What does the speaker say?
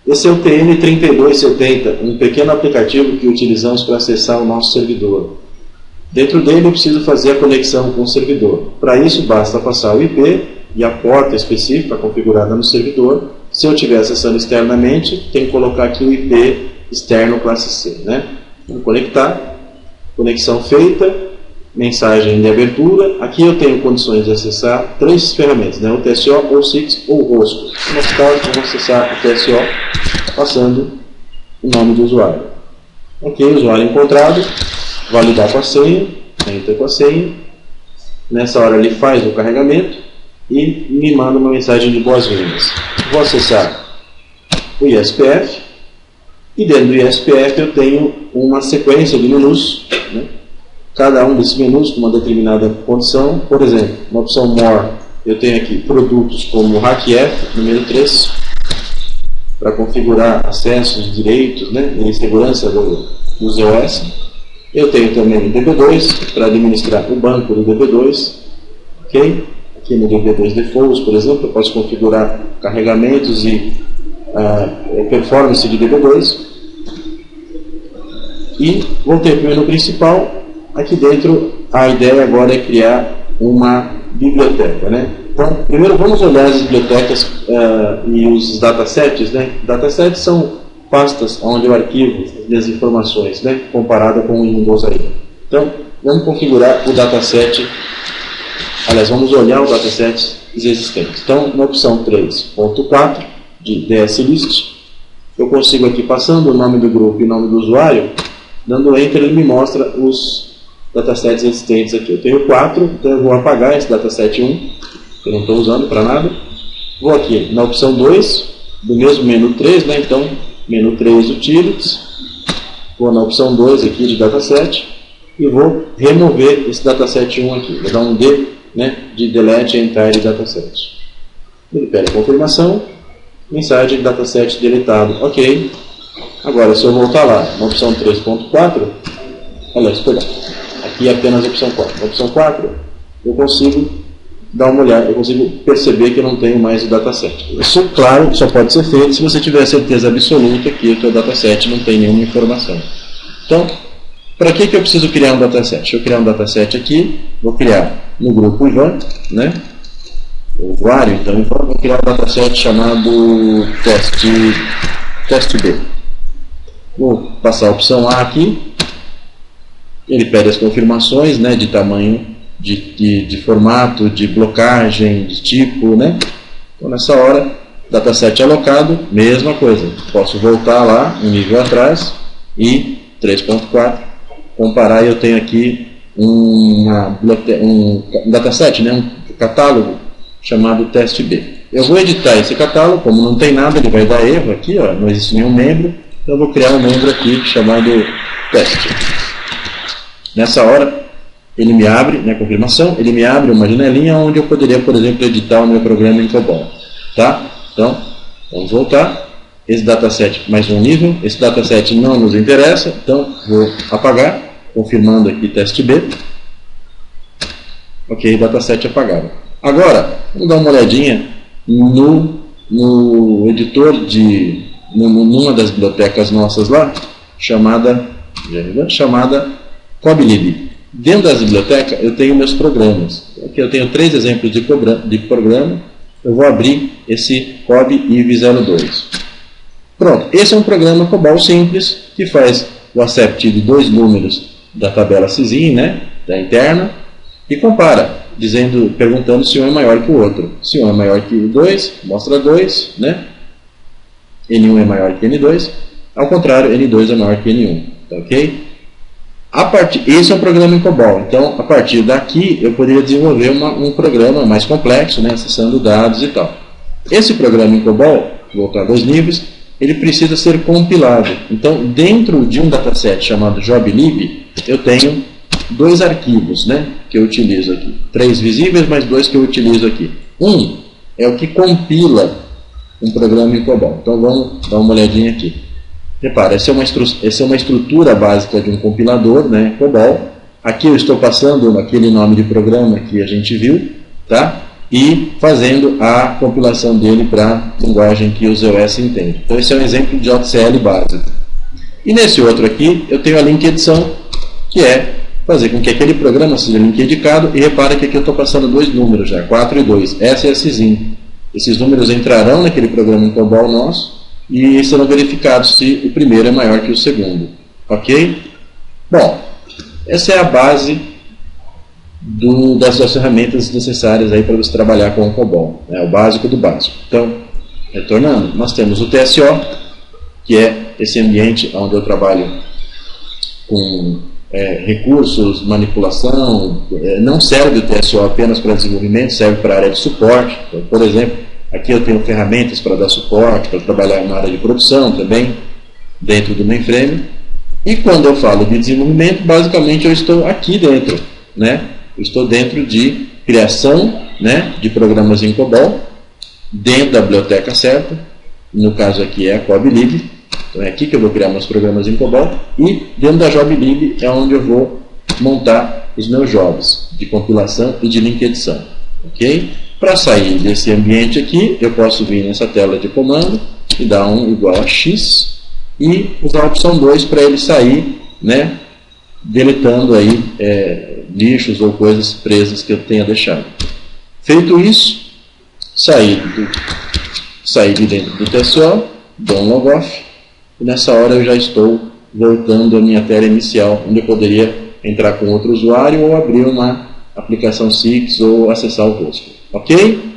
Esse é o TN3270, um pequeno aplicativo que utilizamos para acessar o nosso servidor. Dentro dele eu preciso fazer a conexão com o servidor. Para isso basta passar o IP e a porta específica configurada no servidor. Se eu estiver acessando externamente, tenho que colocar aqui o IP externo classe C, né? Vou conectar, conexão feita, mensagem de abertura. Aqui eu tenho condições de acessar três ferramentas, né? O TSO, o SIX ou o Rosco. No nosso caso, vamos acessar o TSO passando o nome do usuário. Ok, usuário encontrado, validar com a senha, enter com a senha. Nessa hora ele faz o carregamento e me manda uma mensagem de boas-vindas. Vou acessar o ISPF e dentro do ISPF eu tenho uma sequência de menus, né? Cada um desses menus com uma determinada condição. Por exemplo, na opção More eu tenho aqui produtos como HackF, número 3, para configurar acessos, direitos, né, e segurança dos OS. Eu tenho também o DB2 para administrar o banco do DB2. Ok? Aqui no DB2 Defaults, por exemplo, eu posso configurar carregamentos e performance de DB2. E voltei para o menu principal. Aqui dentro a ideia agora é criar uma biblioteca, né? Então, primeiro vamos olhar as bibliotecas e os datasets, né? Datasets são pastas onde eu arquivo as informações, né? Comparada com o Windows aí. Então, vamos configurar o dataset. Aliás, vamos olhar os datasets existentes. Então, na opção 3.4 de DSList, eu consigo aqui, passando o nome do grupo e o nome do usuário, dando Enter, ele me mostra os datasets existentes aqui. Eu tenho 4, então eu vou apagar esse dataset 1, que eu não estou usando para nada. Vou aqui na opção 2, do mesmo menu 3, né? Então, menu 3 Utilities. Vou na opção 2 aqui de dataset e vou remover esse dataset 1 aqui. Vou dar um D, né, de Delete Entire Dataset. Ele pede confirmação, mensagem dataset deletado. Ok. Agora, se eu voltar lá na opção 3.4, aliás, perdão, aqui é apenas a opção 4. Na opção 4, eu consigo dar uma olhada, eu consigo perceber que eu não tenho mais o dataset. Isso, claro, só pode ser feito se você tiver certeza absoluta que o seu dataset não tem nenhuma informação. Então, para que eu preciso criar um dataset? Deixa eu criar um dataset aqui, vou criar no grupo Ivan, né? O usuário, então, vou criar um dataset chamado teste B. Vou passar a opção A aqui. Ele pede as confirmações, né, de tamanho, de formato, de blocagem, de tipo, né? Então, nessa hora, dataset alocado, mesma coisa. Posso voltar lá, um nível atrás, e 3.4, comparar, e eu tenho aqui um dataset, né, um catálogo chamado teste B. Eu vou editar esse catálogo, como não tem nada, ele vai dar erro aqui, ó, não existe nenhum membro, então eu vou criar um membro aqui chamado teste. Nessa hora, ele me abre, né, confirmação, ele me abre uma janelinha onde eu poderia, por exemplo, editar o meu programa em COBOL. Tá? Então, vamos voltar. Esse dataset, mais um nível. Esse dataset não nos interessa, então vou apagar, confirmando aqui teste B. Ok, dataset apagado. Agora, vamos dar uma olhadinha no editor numa das bibliotecas nossas lá, chamada COBLib. Dentro das bibliotecas eu tenho meus programas. Aqui eu tenho 3 exemplos de programa. Eu vou abrir esse COB-IV02. Pronto, esse é um programa COBOL simples que faz o accept de 2 números da tabela SYSIN, né, da interna, e compara, perguntando se um é maior que o outro. Se um é maior que o 2, mostra 2, né? N1 é maior que N2. Ao contrário, N2 é maior que N1. Tá, ok? Esse é um programa em COBOL. Então, a partir daqui, eu poderia desenvolver um programa mais complexo, né, acessando dados e tal. Esse programa em COBOL, voltar a 2 níveis, ele precisa ser compilado. Então, dentro de um dataset chamado JobLib, eu tenho 2 arquivos, né, que eu utilizo aqui. 3 visíveis, mais 2 que eu utilizo aqui. Um é o que compila um programa em COBOL. Então, vamos dar uma olhadinha aqui. Repara, essa é uma estrutura básica de um compilador, né, COBOL. Aqui eu estou passando aquele nome de programa que a gente viu, tá? e fazendo a compilação dele para a linguagem que o ZOS entende. Então esse é um exemplo de JCL básico. E nesse outro aqui, eu tenho a link edição, que é fazer com que aquele programa seja link editado, e repara que aqui eu estou passando dois números já, 4 e 2, S e Szinho. Esses números entrarão naquele programa em COBOL nosso, e serão verificados se o primeiro é maior que o segundo. Ok? Bom, essa é a base das ferramentas necessárias aí para você trabalhar com o COBOL, né? O básico do básico. Então, retornando, nós temos o TSO, que é esse ambiente onde eu trabalho com recursos, manipulação. Não serve o TSO apenas para desenvolvimento, serve para a área de suporte. Então, por exemplo, aqui eu tenho ferramentas para dar suporte, para trabalhar na área de produção também, dentro do mainframe. E quando eu falo de desenvolvimento, basicamente eu estou aqui dentro, né? Eu estou dentro de criação, né, de programas em COBOL, dentro da biblioteca certa, no caso aqui é a COBLib. Então é aqui que eu vou criar meus programas em COBOL, e dentro da JobLib é onde eu vou montar os meus jobs de compilação e de link edição. Ok? Para sair desse ambiente aqui, eu posso vir nessa tela de comando e dar um igual a X e usar a opção 2 para ele sair, né, deletando aí lixos ou coisas presas que eu tenha deixado. Feito isso, sair de dentro do TSO, dou um logoff, e nessa hora eu já estou voltando à minha tela inicial, onde eu poderia entrar com outro usuário ou abrir uma aplicação SIX ou acessar o host. Ok?